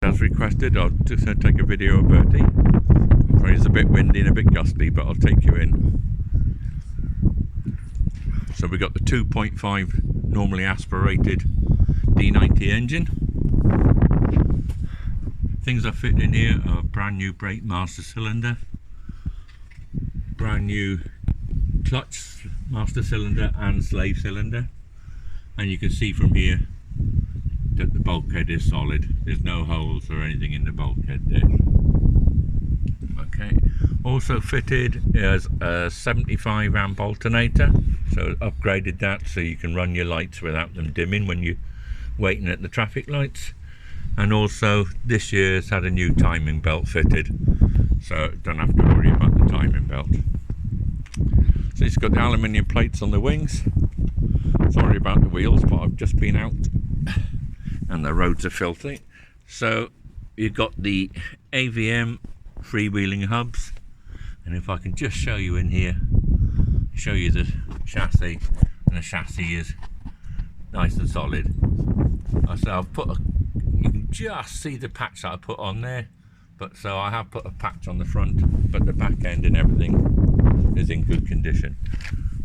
As requested, I'll just take a video of Bertie. It's a bit windy and a bit gusty, but I'll take you in. So we've got the 2.5 normally aspirated D90 engine. Things I fit in here are brand new brake master cylinder, brand new clutch master cylinder and slave cylinder, and you can see from here that the bulkhead is solid. There's no holes or anything in the bulkhead there. Okay, also fitted is a 75 amp alternator, so upgraded that so you can run your lights without them dimming when you're waiting at the traffic lights. And also this year's had a new timing belt fitted, so don't have to worry about the timing belt. So it's got the aluminium plates on the wings. Sorry about the wheels, but I've just been out and the roads are filthy. So you've got the AVM freewheeling hubs, and if I can just show you in here, show you the chassis, and the chassis is nice and solid. So I've put you can just see the patch that I put on there, but so I have put a patch on the front, but the back end and everything is in good condition.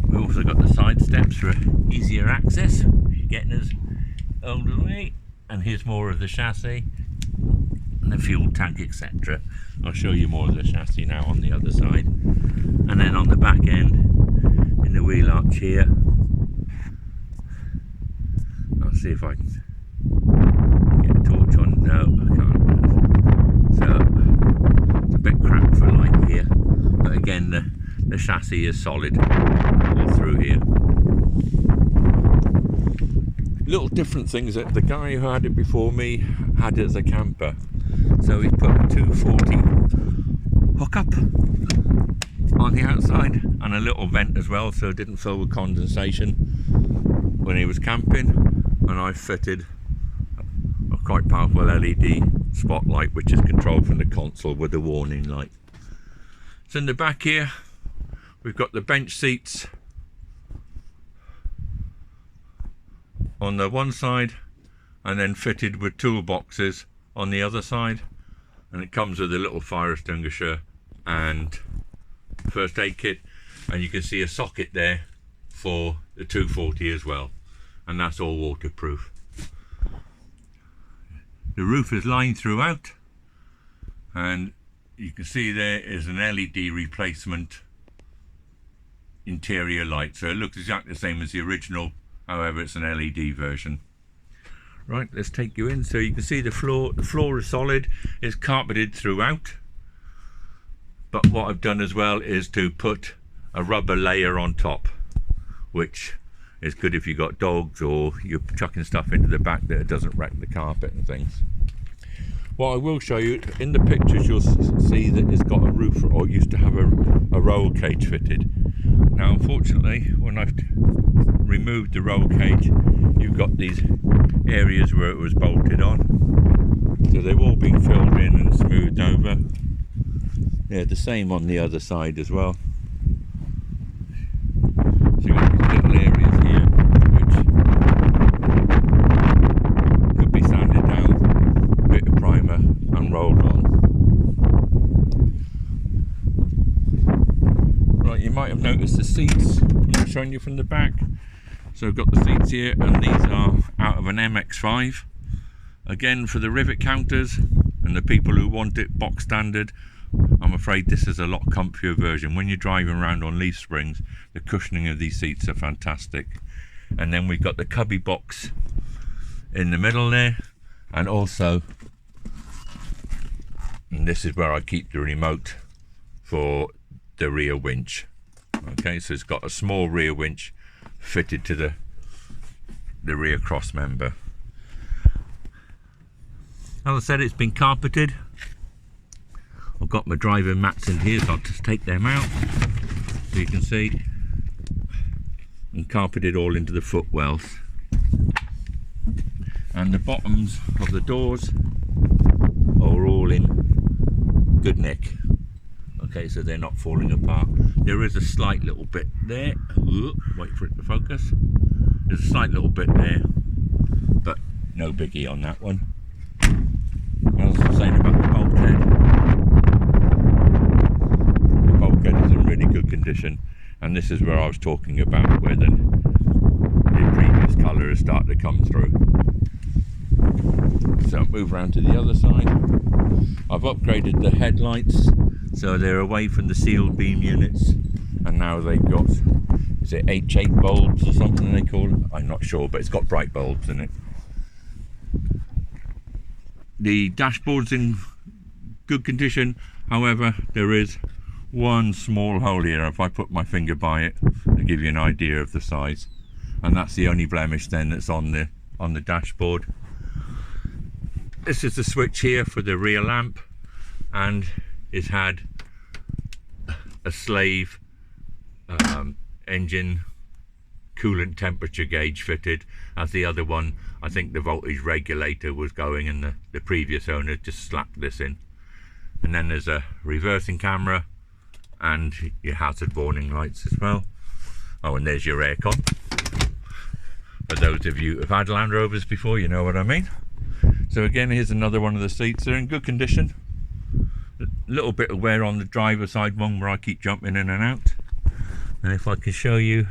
We've also got the side steps for easier access if you're getting us all the way, and here's more of the chassis and the fuel tank, etc. I'll show you more of the chassis now on the other side. And then on the back end, in the wheel arch here, I'll see if I can get a torch on. No, I can't. So it's a bit cramped for light here, but again the chassis is solid all through here. Little different things that the guy who had it before me had it as a camper. So he put a 240 hookup on the outside and a little vent as well, so it didn't fill with condensation when he was camping. And I fitted a quite powerful LED spotlight, which is controlled from the console with a warning light. So in the back here, we've got the bench seats on the one side, and then fitted with toolboxes on the other side, and it comes with a little fire extinguisher and first aid kit, and you can see a socket there for the 240 as well, and that's all waterproof. The roof is lined throughout, and you can see there is an LED replacement interior light, so it looks exactly the same as the original, however it's an LED version. Right, let's take you in. So you can see the floor is solid, it's carpeted throughout, but what I've done as well is to put a rubber layer on top, which is good if you've got dogs or you're chucking stuff into the back that it doesn't wreck the carpet and things. What I will show you, in the pictures you'll see that it's got a roof, or it used to have a roll cage fitted. Now unfortunately, when I've removed the roll cage, you've got these areas where it was bolted on, so they've all been filled in and smoothed over. Yeah, the same on the other side as well. So you've got these little areas here which could be sanded down, a bit of primer and rolled on. Right, you might have noticed the seats I'm showing you from the back. So I've got the seats here, and these are out of an MX-5. Again, for the rivet counters and the people who want it box standard, I'm afraid this is a lot comfier version. When you're driving around on leaf springs, the cushioning of these seats are fantastic. And then we've got the cubby box in the middle there, and also, and this is where I keep the remote for the rear winch. Okay, so it's got a small rear winch fitted to the rear cross member. As I said, it's been carpeted. I've got my driving mats in here, so I'll just take them out so you can see, and carpeted all into the footwells. And the bottoms of the doors are all in good nick. Okay, so they're not falling apart. There is a slight little bit there. Wait for it to focus. There's a slight little bit there, but no biggie on that one. As condition, and this is where I was talking about where the previous colour has started to come through. So move around to the other side. I've upgraded the headlights so they're away from the sealed beam units, and now they've got, is it H8 bulbs or something they call it? I'm not sure, but it's got bright bulbs in it. The dashboard's in good condition, however there is one small hole here. If I put my finger by it, to give you an idea of the size, and that's the only blemish then that's on the dashboard. This is the switch here for the rear lamp, and it's had a slave engine coolant temperature gauge fitted, as the other one, I think the voltage regulator was going and the previous owner just slapped this in. And then there's a reversing camera and your hazard warning lights as well. Oh, and there's your aircon. For those of you who've had Land Rovers before, you know what I mean. So again, here's another one of the seats. They're in good condition. A little bit of wear on the driver's side one where I keep jumping in and out. And if I can show you,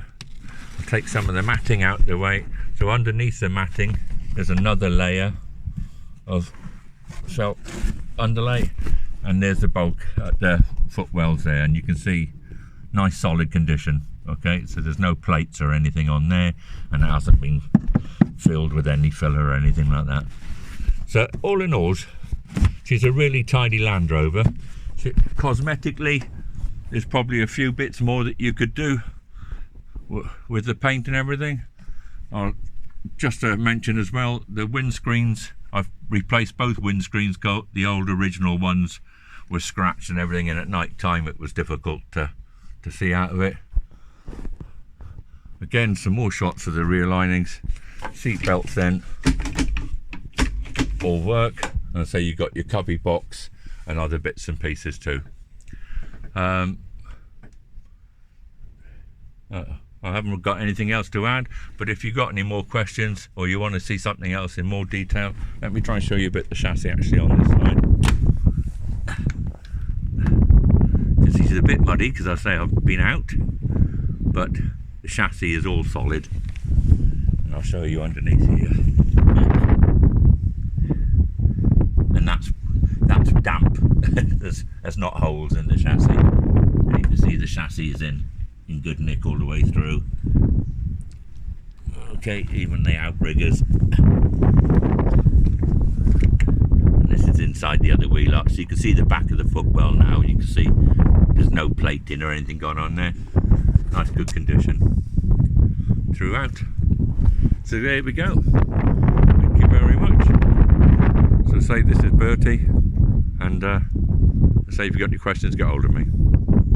I'll take some of the matting out of the way. So underneath the matting, there's another layer of felt underlay. And there's the bulk at the footwells there, and you can see nice solid condition. Okay, so there's no plates or anything on there, and it hasn't been filled with any filler or anything like that. So all in all, she's a really tidy Land Rover. Cosmetically, there's probably a few bits more that you could do with the paint and everything. Just to mention as well, the windscreens, I've replaced both windscreens. The old original ones were scratched and everything, and at night time it was difficult to see out of it. Again, some more shots of the rear linings. Seat belts then all work, and so you've got your cubby box and other bits and pieces too. I haven't got anything else to add, but if you've got any more questions or you want to see something else in more detail, let me try and show you a bit of the chassis actually on this side. Because it's a bit muddy, because I say I've been out, but the chassis is all solid, and I'll show you underneath here. And that's damp. there's not holes in the chassis. And you can see the chassis is in good nick all the way through. Okay, even the outriggers. And this is inside the other wheel up, so you can see the back of the footwell now. You can see there's no plating or anything going on there. Nice good condition throughout. So there we go. Thank you very much. So say this is Bertie, and say if you've got any questions, get hold of me.